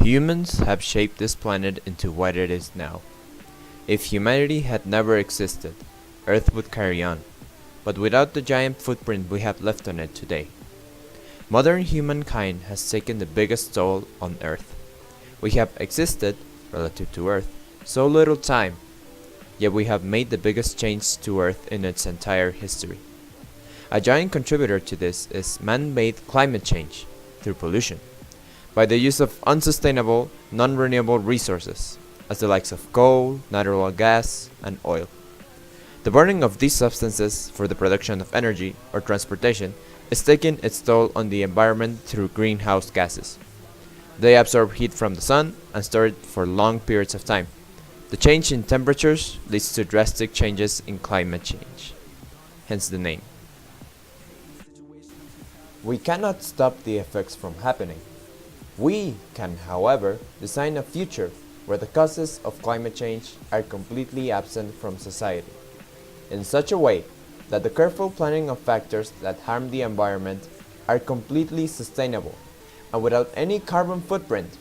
Humans have shaped this planet into what it is now. If humanity had never existed, Earth would carry on, but without the giant footprint we have left on it today. Modern humankind has taken the biggest toll on Earth. We have existed, relative to Earth, so little time, yet we have made the biggest change to Earth in its entire history. A giant contributor to this is man-made climate change through pollution, by the use of unsustainable, non-renewable resources, as the likes of coal, natural gas, and oil. The burning of these substances for the production of energy or transportation is taking its toll on the environment through greenhouse gases. They absorb heat from the sun and store it for long periods of time. The change in temperatures leads to drastic changes in climate change, hence the name. We cannot stop the effects from happening. We can, however, design a future where the causes of climate change are completely absent from society, in such a way that the careful planning of factors that harm the environment are completely sustainable and without any carbon footprint.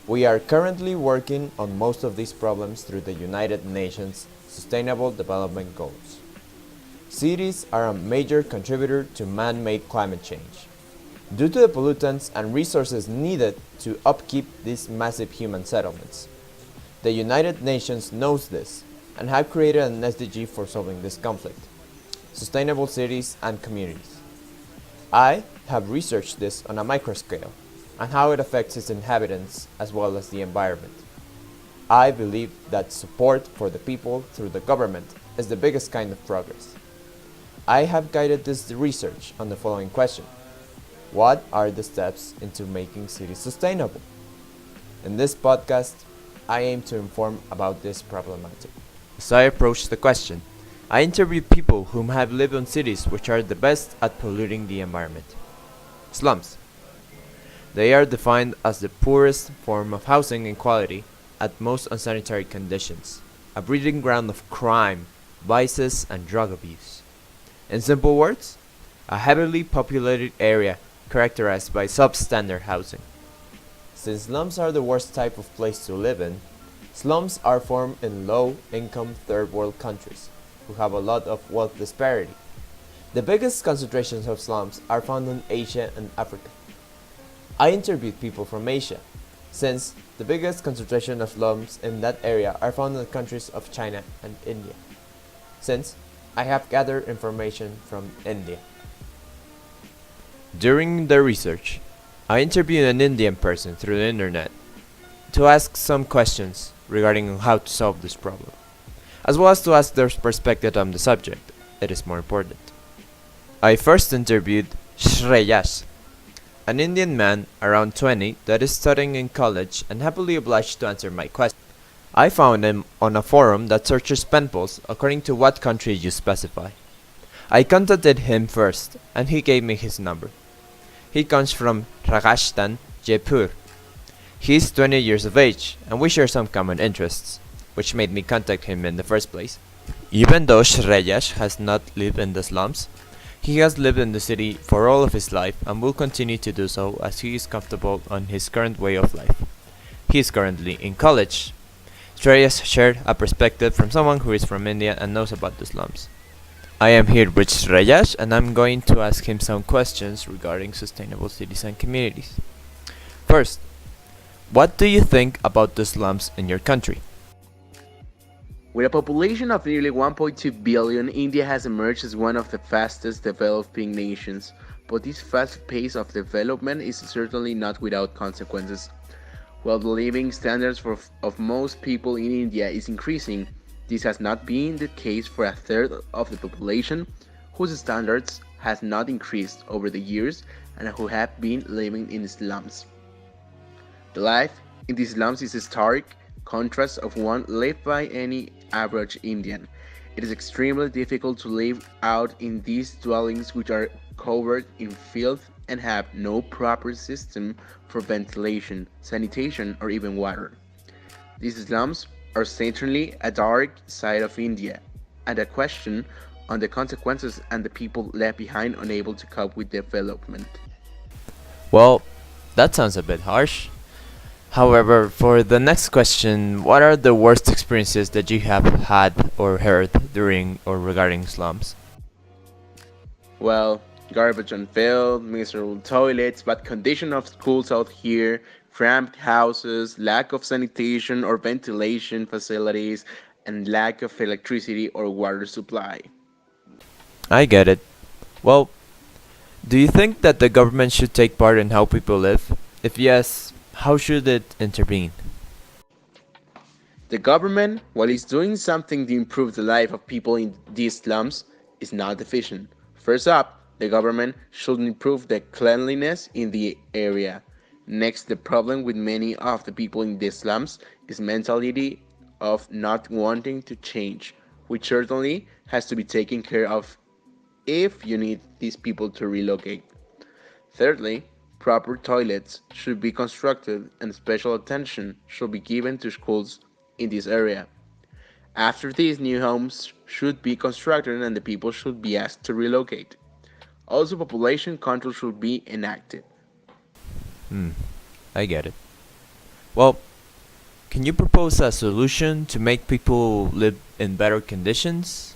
We are currently working on most of these problems through the United Nations Sustainable Development Goals. Cities are a major contributor to man-made climate change, due to the pollutants and resources needed to upkeep these massive human settlements. The United Nations knows this and have created an SDG for solving this conflict: sustainable cities and communities. I have researched this on a microscale and how it affects its inhabitants as well as the environment. I believe that support for the people through the government is the biggest kind of progress. I have guided this research on the following question: what are the steps into making cities sustainable? In this podcast, I aim to inform about this problematic. As I approach the question, I interviewed people whom have lived in cities which are the best at polluting the environment. Slums. They are defined as the poorest form of housing and quality at most unsanitary conditions, a breeding ground of crime, vices, and drug abuse. In simple words, a heavily populated area characterized by substandard housing. Since slums are the worst type of place to live in, slums are formed in low-income third-world countries who have a lot of wealth disparity. The biggest concentrations of slums are found in Asia and Africa. I interviewed people from Asia, since the biggest concentration of slums in that area are found in the countries of China and India, since I have gathered information from India. During the research, I interviewed an Indian person through the internet to ask some questions regarding how to solve this problem, as well as to ask their perspective on the subject. It is more important. I first interviewed Shreyas, an Indian man around 20 that is studying in college and happily obliged to answer my question. I found him on a forum that searches pen pals according to what country you specify. I contacted him first and he gave me his number. He comes from Rajasthan, Jaipur. He is 20 years of age and we share some common interests, which made me contact him in the first place. Even though Shreyas has not lived in the slums, he has lived in the city for all of his life and will continue to do so as he is comfortable on his current way of life. He is currently in college. Shreyas shared a perspective from someone who is from India and knows about the slums. I am here with Shreyas and I'm going to ask him some questions regarding sustainable cities and communities. First, what do you think about the slums in your country? With a population of nearly 1.2 billion, India has emerged as one of the fastest developing nations. But this fast pace of development is certainly not without consequences. While the living standards of most people in India is increasing, this has not been the case for a third of the population whose standards has not increased over the years and who have been living in slums. The life in these slums is a stark contrast of one lived by any average Indian. It is extremely difficult to live out in these dwellings which are covered in filth and have no proper system for ventilation, sanitation, or even water. These slums are certainly a dark side of India, and a question on the consequences and the people left behind unable to cope with development. Well, that sounds a bit harsh. However, for the next question, what are the worst experiences that you have had or heard during or regarding slums? Well, garbage unfilled, miserable toilets, bad condition of schools out here, cramped houses, lack of sanitation or ventilation facilities, and lack of electricity or water supply. I get it. Well, do you think that the government should take part in how people live? If yes, how should it intervene? The government, while it's doing something to improve the life of people in these slums, is not efficient. First up, the government should improve the cleanliness in the area. Next, the problem with many of the people in these slums is mentality of not wanting to change, which certainly has to be taken care of if you need these people to relocate. Thirdly, proper toilets should be constructed and special attention should be given to schools in this area. After this, new homes should be constructed and the people should be asked to relocate. Also, population control should be enacted. Hmm, I get it. Well, can you propose a solution to make people live in better conditions?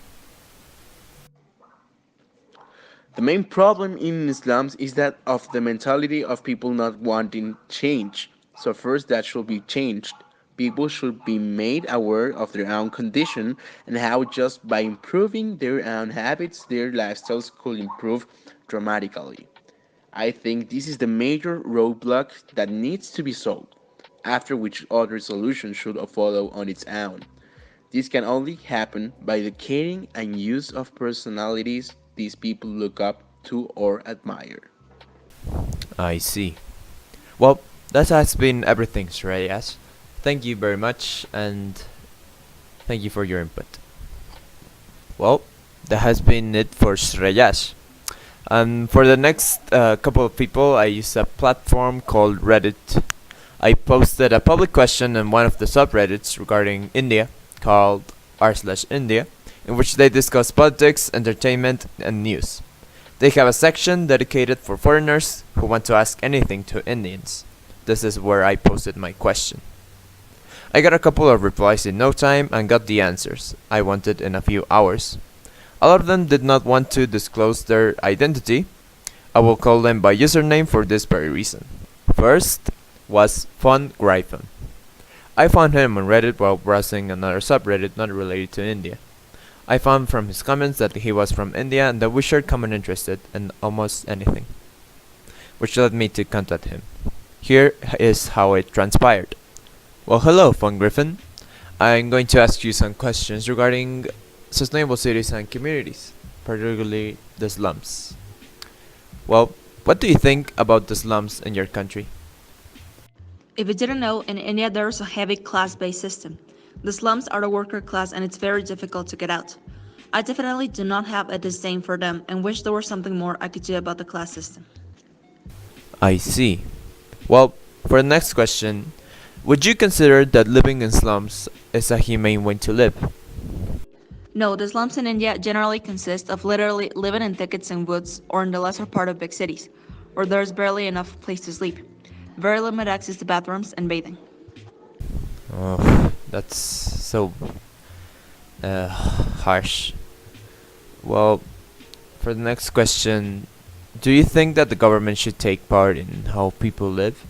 The main problem in slums is that of the mentality of people not wanting change. So first that should be changed. People should be made aware of their own condition and how just by improving their own habits their lifestyles could improve dramatically. I think this is the major roadblock that needs to be solved, after which other solutions should follow on its own. This can only happen by the caring and use of personalities these people look up to or admire. I see. Well, that has been everything, Shreyas. Thank you very much, and thank you for your input. Well, that has been it for Shreyas. And for the next couple of people, I use a platform called Reddit. I posted a public question in one of the subreddits regarding India, called r/India, in which they discuss politics, entertainment, and news. They have a section dedicated for foreigners who want to ask anything to Indians. This is where I posted my question. I got a couple of replies in no time and got the answers I wanted in a few hours. A lot of them did not want to disclose their identity. I will call them by username for this very reason. First was Fun Gryphon. I found him on Reddit while browsing another subreddit not related to India. I found from his comments that he was from India and that we shared common interest in almost anything, which led me to contact him. Here is how it transpired. Well, hello, Fun Griffin. I'm going to ask you some questions regarding sustainable cities and communities, particularly the slums. Well, what do you think about the slums in your country? If you didn't know, in India there's a heavy class-based system. The slums are the worker class and it's very difficult to get out. I definitely do not have a disdain for them and wish there was something more I could do about the class system. I see. Well, for the next question, would you consider that living in slums is a humane way to live? No, the slums in India generally consist of literally living in thickets and woods or in the lesser part of big cities, where there's barely enough place to sleep, very limited access to bathrooms and bathing. Oh, that's so harsh. Well, for the next question, do you think that the government should take part in how people live?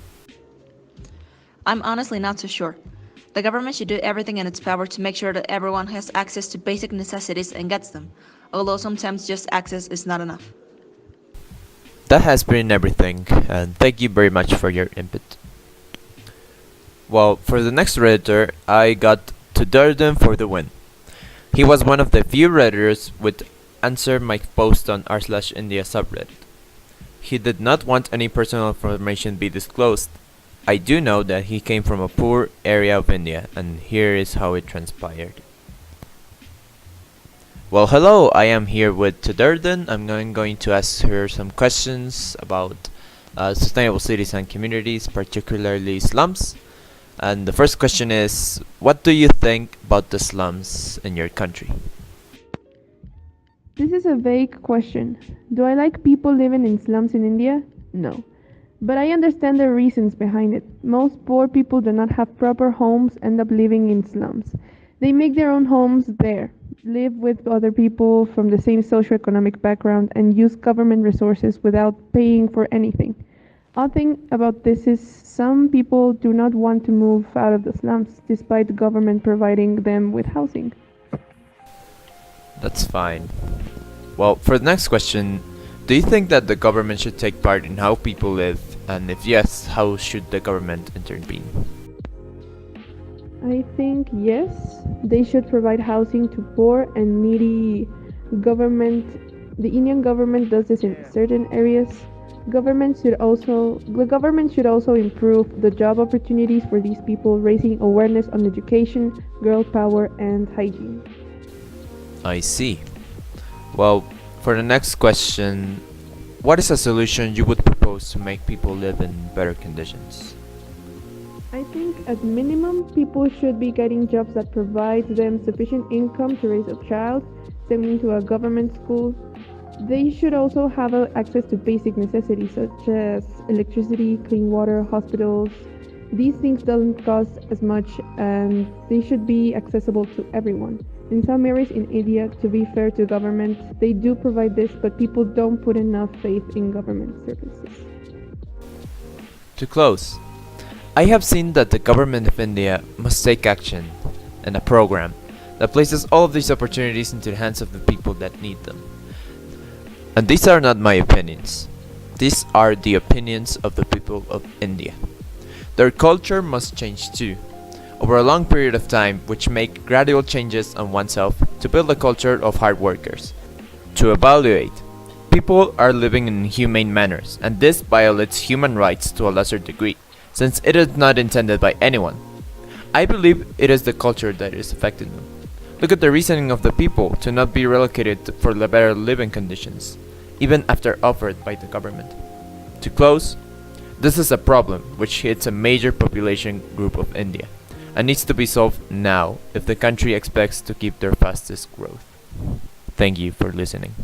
I'm honestly not so sure. The government should do everything in its power to make sure that everyone has access to basic necessities and gets them, although sometimes just access is not enough. That has been everything, and thank you very much for your input. Well, for the next redditor, I got to Durden for the win. He was one of the few redditors with answer my post on r/India subreddit. He did not want any personal information be disclosed. I do know that he came from a poor area of India, and here is how it transpired. Well, hello, I am here with Tudurden. I'm going to ask her some questions about sustainable cities and communities, particularly slums. And the first question is, what do you think about the slums in your country? This is a vague question. Do I like people living in slums in India? No. But I understand the reasons behind it. Most poor people do not have proper homes, end up living in slums. They make their own homes there, live with other people from the same socioeconomic background, and use government resources without paying for anything. Odd thing about this is some people do not want to move out of the slums despite the government providing them with housing. That's fine. Well, for the next question, do you think that the government should take part in how people live? And if yes, how should the government intervene? I think yes, they should provide housing to poor and needy government. The Indian government does this in certain areas. The government should also improve the job opportunities for these people, raising awareness on education, girl power, and hygiene. I see. Well, for the next question, what is a solution you would propose to make people live in better conditions? I think at minimum, people should be getting jobs that provide them sufficient income to raise a child, send them to a government school. They should also have access to basic necessities such as electricity, clean water, hospitals. These things don't cost as much and they should be accessible to everyone. In some areas in India, to be fair to government, they do provide this, but people don't put enough faith in government services. To close, I have seen that the government of India must take action and a program that places all of these opportunities into the hands of the people that need them. And these are not my opinions. These are the opinions of the people of India. Their culture must change too, over a long period of time, which make gradual changes on oneself to build a culture of hard workers. To evaluate, people are living in inhumane manners, and this violates human rights to a lesser degree, since it is not intended by anyone. I believe it is the culture that is affecting them. Look at the reasoning of the people to not be relocated for the better living conditions, even after offered by the government. To close, this is a problem which hits a major population group of India and needs to be solved now if the country expects to keep their fastest growth. Thank you for listening.